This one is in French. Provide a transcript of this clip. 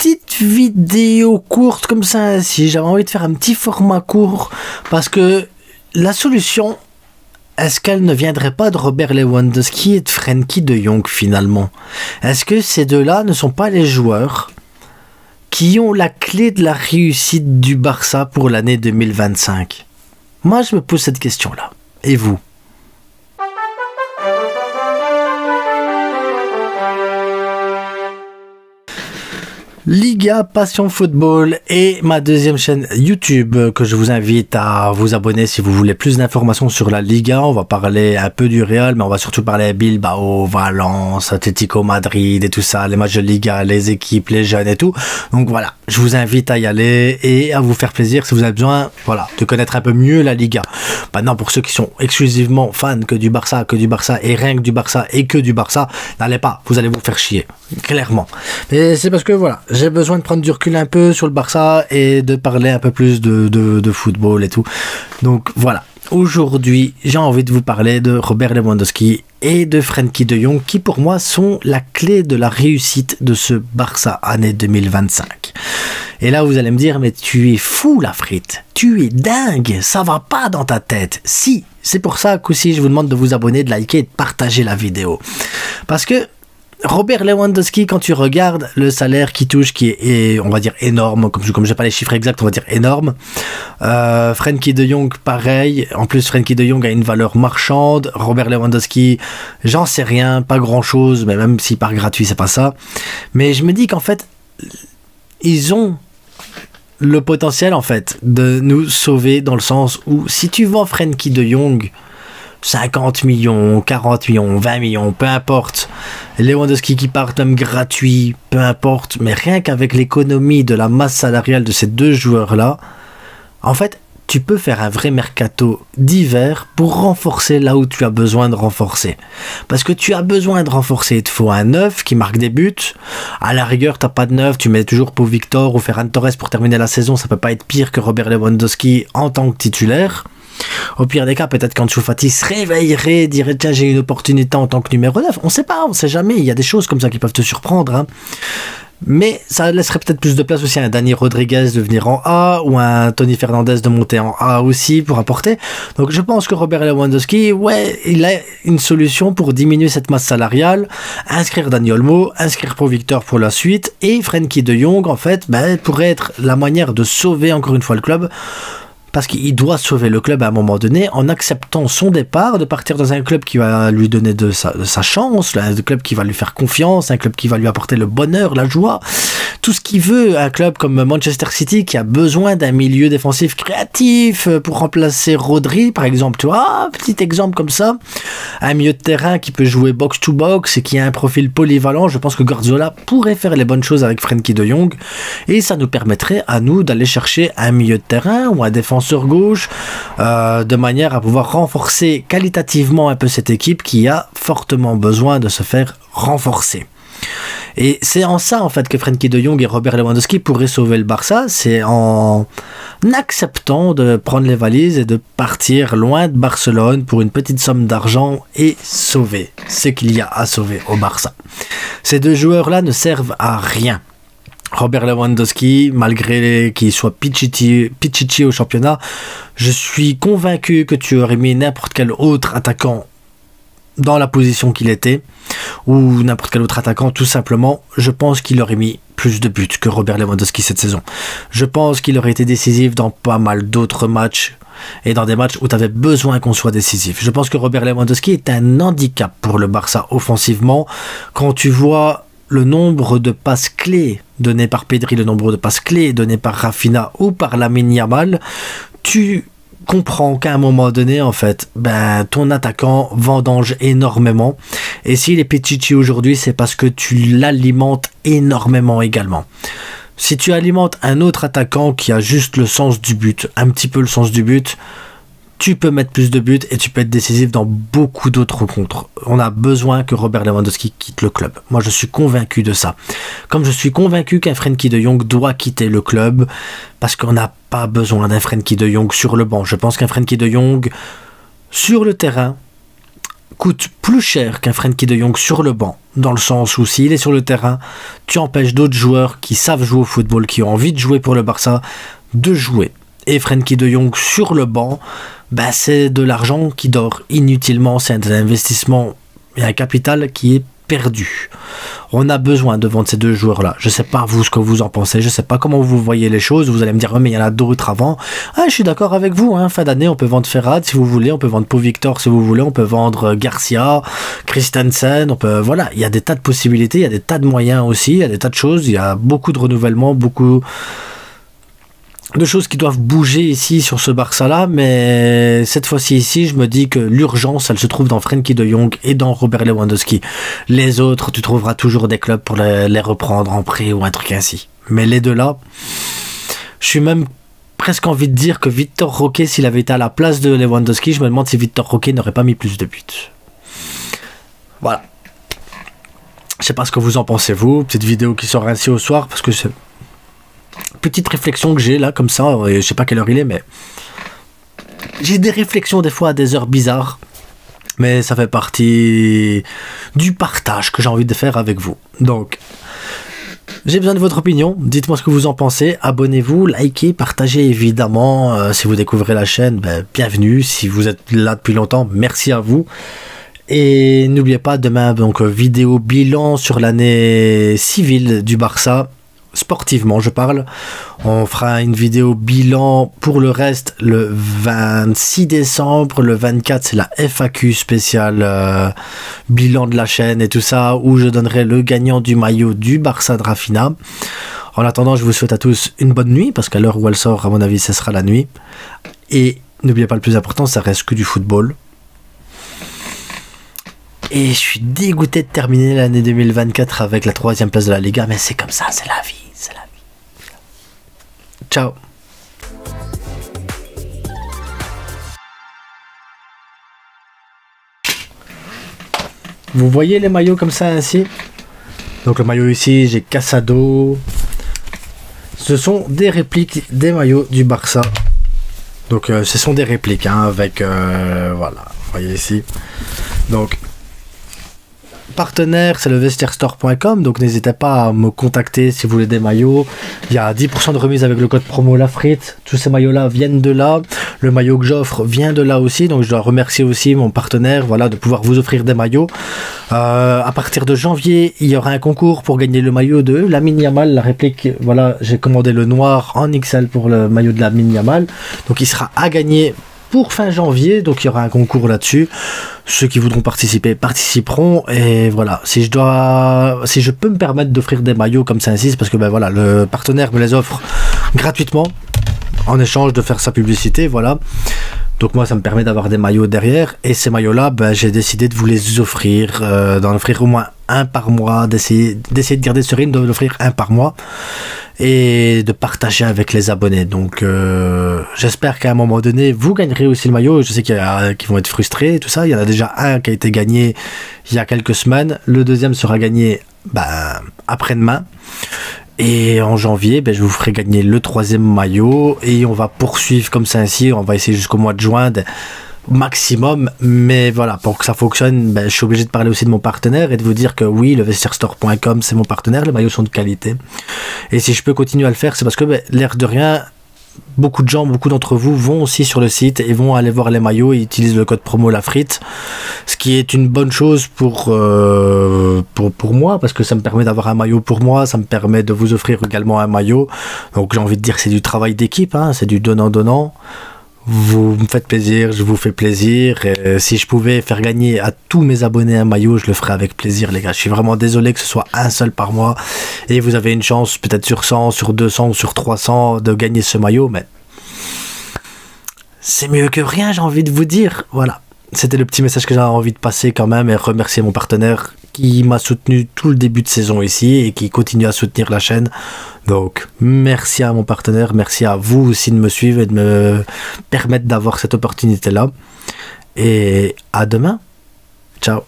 petite vidéo courte comme ça, si j'avais envie de faire un petit format court, parce que la solution, est-ce qu'elle ne viendrait pas de Robert Lewandowski et de Frenkie de Jong finalement? Est-ce que ces deux-là ne sont pas les joueurs qui ont la clé de la réussite du Barça pour l'année 2025? Moi, je me pose cette question-là. Et vous? Liga Passion Football est ma deuxième chaîne YouTube que je vous invite à vous abonner si vous voulez plus d'informations sur la Liga. On va parler un peu du Real, mais on va surtout parler Bilbao, Valence, Atlético Madrid et tout ça, les matchs de Liga, les équipes, les jeunes et tout. Donc voilà, je vous invite à y aller et à vous faire plaisir si vous avez besoin, voilà, de connaître un peu mieux la Liga. Maintenant, pour ceux qui sont exclusivement fans que du Barça et rien que du Barça et que du Barça, n'allez pas, vous allez vous faire chier, clairement. Mais c'est parce que voilà, j'ai besoin de prendre du recul un peu sur le Barça et de parler un peu plus de football et tout. Donc voilà, aujourd'hui j'ai envie de vous parler de Robert Lewandowski et de Frenkie de Jong qui pour moi sont la clé de la réussite de ce Barça année 2025. Et là vous allez me dire, mais tu es fou la frite, tu es dingue, ça va pas dans ta tête. Si, c'est pour ça qu'aussi je vous demande de vous abonner, de liker et de partager la vidéo. Parce que Robert Lewandowski, quand tu regardes le salaire qu'il touche, qui est, on va dire, énorme, comme j'ai pas les chiffres exacts, on va dire énorme. Frenkie de Jong, pareil. En plus, Frenkie de Jong a une valeur marchande. Robert Lewandowski, j'en sais rien, pas grand chose, mais même s'il part gratuit, c'est pas ça. Mais je me dis qu'en fait, ils ont le potentiel, en fait, de nous sauver dans le sens où, si tu vends Frenkie de Jong 50 millions, 40 millions, 20 millions, peu importe. Lewandowski qui part même gratuit, peu importe. Mais rien qu'avec l'économie de la masse salariale de ces deux joueurs-là, en fait, tu peux faire un vrai mercato d'hiver pour renforcer là où tu as besoin de renforcer. Parce que tu as besoin de renforcer. Il te faut un neuf qui marque des buts. À la rigueur, t'as pas de neuf, tu mets toujours Pau Victor ou Ferran Torres pour terminer la saison. Ça peut pas être pire que Robert Lewandowski en tant que titulaire. Au pire des cas, peut-être qu'Ansu Fati se réveillerait, dirait tiens, j'ai une opportunité en tant que numéro 9. On sait pas, on sait jamais. Il y a des choses comme ça qui peuvent te surprendre. Hein. Mais ça laisserait peut-être plus de place aussi à un Dani Rodriguez de venir en A ou un Tony Fernandez de monter en A aussi pour apporter. Donc je pense que Robert Lewandowski, ouais, il a une solution pour diminuer cette masse salariale, inscrire Dani Olmo, inscrire Pau Victor pour la suite et Frenkie de Jong, en fait, pourrait être la manière de sauver encore une fois le club. Parce qu'il doit sauver le club à un moment donné en acceptant son départ, de partir dans un club qui va lui donner de sa chance, un club qui va lui faire confiance, un club qui va lui apporter le bonheur, la joie, tout ce qu'il veut. Un club comme Manchester City qui a besoin d'un milieu défensif créatif pour remplacer Rodri, par exemple. Tu vois, petit exemple comme ça. Un milieu de terrain qui peut jouer box-to-box et qui a un profil polyvalent. Je pense que Guardiola pourrait faire les bonnes choses avec Frenkie de Jong. Et ça nous permettrait à nous d'aller chercher un milieu de terrain ou un défenseur gauche de manière à pouvoir renforcer qualitativement un peu cette équipe qui a fortement besoin de se faire renforcer. Et c'est en ça en fait que Frenkie de Jong et Robert Lewandowski pourraient sauver le Barça, c'est en acceptant de prendre les valises et de partir loin de Barcelone pour une petite somme d'argent et sauver ce qu'il y a à sauver au Barça. Ces deux joueurs-là ne servent à rien. Robert Lewandowski, malgré qu'il soit Pichichi au championnat, je suis convaincu que tu aurais mis n'importe quel autre attaquant dans la position qu'il était, ou n'importe quel autre attaquant, tout simplement, je pense qu'il aurait mis plus de buts que Robert Lewandowski cette saison. Je pense qu'il aurait été décisif dans pas mal d'autres matchs, et dans des matchs où tu avais besoin qu'on soit décisif. Je pense que Robert Lewandowski est un handicap pour le Barça offensivement, quand tu vois le nombre de passes clés données par Pedri, le nombre de passes clés données par Rafinha ou par Lamine Yamal, tu comprends qu'à un moment donné, en fait, ton attaquant vendange énormément. Et s'il est Pichichi aujourd'hui, c'est parce que tu l'alimentes énormément également. Si tu alimentes un autre attaquant qui a juste le sens du but, un petit peu le sens du but, tu peux mettre plus de buts et tu peux être décisif dans beaucoup d'autres rencontres. On a besoin que Robert Lewandowski quitte le club. Moi, je suis convaincu de ça. Comme je suis convaincu qu'un Frenkie de Jong doit quitter le club parce qu'on n'a pas besoin d'un Frenkie de Jong sur le banc. Je pense qu'un Frenkie de Jong sur le terrain coûte plus cher qu'un Frenkie de Jong sur le banc, dans le sens où s'il est sur le terrain, tu empêches d'autres joueurs qui savent jouer au football, qui ont envie de jouer pour le Barça, de jouer. Et Frenkie de Jong sur le banc, ben c'est de l'argent qui dort inutilement, c'est un investissement et un capital qui est perdu. On a besoin de vendre ces deux joueurs-là. Je ne sais pas vous ce que vous en pensez, je ne sais pas comment vous voyez les choses. Vous allez me dire, oh, mais il y en a d'autres avant. Ah, je suis d'accord avec vous. Hein. Fin d'année, on peut vendre Ferrad si vous voulez, on peut vendre Pau Victor si vous voulez, on peut vendre Garcia, Christensen. On peut, voilà, il y a des tas de possibilités, il y a des tas de moyens aussi, il y a des tas de choses. Il y a beaucoup de renouvellement, beaucoup de choses qui doivent bouger ici sur ce Barça-là, mais cette fois-ci ici, je me dis que l'urgence, elle se trouve dans Frenkie de Jong et dans Robert Lewandowski. Les autres, tu trouveras toujours des clubs pour les reprendre en prêt ou un truc ainsi. Mais les deux là, je suis même presque envie de dire que Victor Roque, s'il avait été à la place de Lewandowski, je me demande si Victor Roque n'aurait pas mis plus de buts. Voilà. Je sais pas ce que vous en pensez vous, petite vidéo qui sort ainsi au soir, parce que c'est petite réflexion que j'ai là comme ça, et je sais pas quelle heure il est, mais j'ai des réflexions des fois à des heures bizarres, mais ça fait partie du partage que j'ai envie de faire avec vous. Donc j'ai besoin de votre opinion, dites-moi ce que vous en pensez, abonnez-vous, likez, partagez évidemment, si vous découvrez la chaîne, ben, bienvenue, si vous êtes là depuis longtemps, merci à vous. Et n'oubliez pas, demain donc vidéo bilan sur l'année civile du Barça, sportivement je parle. On fera une vidéo bilan pour le reste le 26 décembre, le 24 c'est la FAQ spéciale bilan de la chaîne et tout ça, où je donnerai le gagnant du maillot du Barça de Rafinha. En attendant, je vous souhaite à tous une bonne nuit, parce qu'à l'heure où elle sort, à mon avis ce sera la nuit, et n'oubliez pas, le plus important, ça reste que du football. Et je suis dégoûté de terminer l'année 2024 avec la 3e place de la Liga, mais c'est comme ça, c'est la vie, c'est la vie. Ciao. Vous voyez les maillots comme ça ainsi? Donc le maillot ici, j'ai Casado. Ce sont des répliques des maillots du Barça. Donc ce sont des répliques hein, avec voilà, vous voyez ici. Donc partenaire, c'est le vestiairestore.com, donc n'hésitez pas à me contacter si vous voulez des maillots. Il y a 10% de remise avec le code promo Lafrite. Tous ces maillots là viennent de là. Le maillot que j'offre vient de là aussi, donc je dois remercier aussi mon partenaire, voilà, de pouvoir vous offrir des maillots. À partir de janvier, il y aura un concours pour gagner le maillot de Lamine Yamal, la réplique. Voilà, j'ai commandé le noir en XL pour le maillot de Lamine Yamal, donc il sera à gagner pour fin janvier, donc il y aura un concours là-dessus. Ceux qui voudront participer participeront, et voilà, si je peux me permettre d'offrir des maillots comme ça ainsi, c'est parce que ben voilà, le partenaire me les offre gratuitement en échange de faire sa publicité, voilà. Donc moi ça me permet d'avoir des maillots derrière, et ces maillots là ben, j'ai décidé de vous les offrir, d'en offrir au moins un par mois, d'essayer de garder ce rythme, de l'offrir un par mois et de partager avec les abonnés. Donc j'espère qu'à un moment donné vous gagnerez aussi le maillot. Je sais qu'il y a qui vont être frustrés, tout ça. Il y en a déjà un qui a été gagné il y a quelques semaines, le deuxième sera gagné après-demain. Et en janvier, ben, je vous ferai gagner le 3e maillot, et on va poursuivre comme ça ainsi. On va essayer jusqu'au mois de juin maximum, mais voilà, pour que ça fonctionne, ben, je suis obligé de parler aussi de mon partenaire et de vous dire que oui, le vestiairestore.com c'est mon partenaire, les maillots sont de qualité. Et si je peux continuer à le faire, c'est parce que ben, l'air de rien, beaucoup de gens, beaucoup d'entre vous vont aussi sur le site et vont aller voir les maillots et utilisent le code promo Lafrite, ce qui est une bonne chose pour moi, parce que ça me permet d'avoir un maillot pour moi, ça me permet de vous offrir également un maillot. Donc j'ai envie de dire que c'est du travail d'équipe, hein, c'est du donnant-donnant. Vous me faites plaisir, je vous fais plaisir, et si je pouvais faire gagner à tous mes abonnés un maillot, je le ferais avec plaisir les gars. Je suis vraiment désolé que ce soit un seul par mois, et vous avez une chance peut-être sur 100, sur 200 ou sur 300 de gagner ce maillot, mais c'est mieux que rien, j'ai envie de vous dire. Voilà, c'était le petit message que j'avais envie de passer quand même, et remercier mon partenaire qui m'a soutenu tout le début de saison ici et qui continue à soutenir la chaîne. Donc merci à mon partenaire, merci à vous aussi de me suivre et de me permettre d'avoir cette opportunité là, et à demain, ciao.